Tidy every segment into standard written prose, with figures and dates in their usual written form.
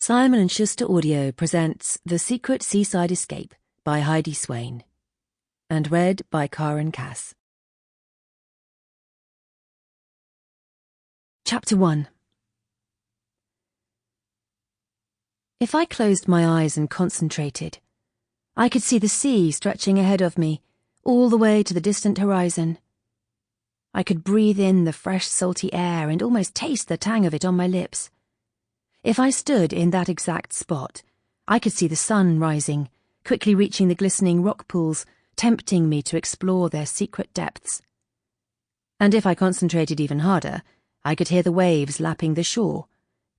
Simon & Schuster Audio presents The Secret Seaside Escape by Heidi Swain, and read by Karen Cass. Chapter 1. If I closed my eyes and concentrated, I could see the sea stretching ahead of me, all the way to the distant horizon. I could breathe in the fresh, salty air and almost taste the tang of it on my lips. If I stood in that exact spot, I could see the sun rising, quickly reaching the glistening rock pools, tempting me to explore their secret depths. And if I concentrated even harder, I could hear the waves lapping the shore,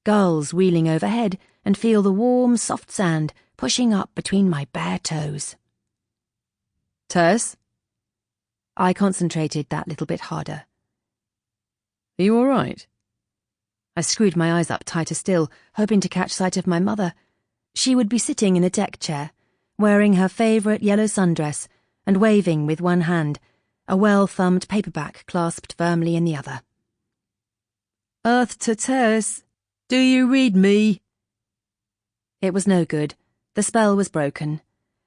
gulls wheeling overhead, and feel the warm, soft sand pushing up between my bare toes. Tess? I concentrated that little bit harder. Are you all right? I screwed my eyes up tighter still, hoping to catch sight of my mother. She would be sitting in a deck chair, wearing her favourite yellow sundress and waving with one hand, a well-thumbed paperback clasped firmly in the other. Earth to Tess, do you read me? It was no good. The spell was broken.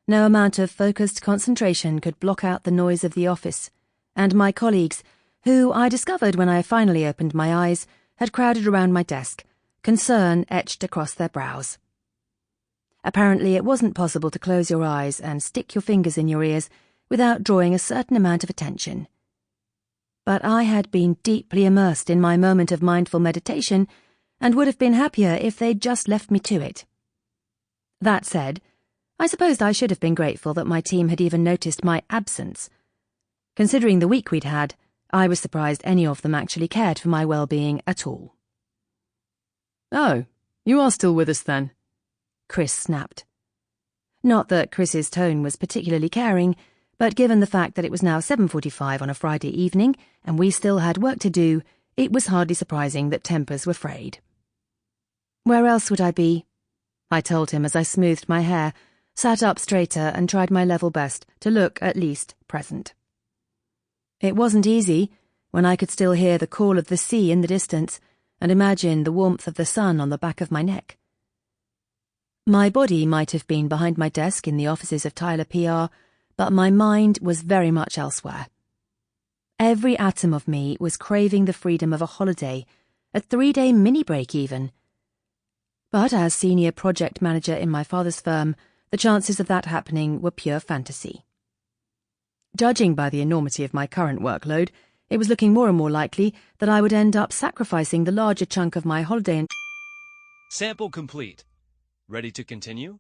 No amount of focused concentration could block out the noise of the office, and my colleagues, who I discovered when I finally opened my eyes, had crowded around my desk, concern etched across their brows. Apparently it wasn't possible to close your eyes and stick your fingers in your ears without drawing a certain amount of attention. But I had been deeply immersed in my moment of mindful meditation and would have been happier if they'd just left me to it. That said, I supposed I should have been grateful that my team had even noticed my absence. Considering the week we'd had, I was surprised any of them actually cared for my well-being at all. Oh, you are still with us then? Chris snapped. Not that Chris's tone was particularly caring, but given the fact that it was now 7:45 on a Friday evening and we still had work to do, it was hardly surprising that tempers were frayed. Where else would I be? I told him as I smoothed my hair, sat up straighter and tried my level best to look at least present. It wasn't easy when I could still hear the call of the sea in the distance and imagine the warmth of the sun on the back of my neck. My body might have been behind my desk in the offices of Tyler PR, but my mind was very much elsewhere. Every atom of me was craving the freedom of a holiday, a 3-day mini-break even. But as senior project manager in my father's firm, the chances of that happening were pure fantasy. Judging by the enormity of my current workload, it was looking more and more likely that I would end up sacrificing the larger chunk of my holiday and— Sample complete. Ready to continue?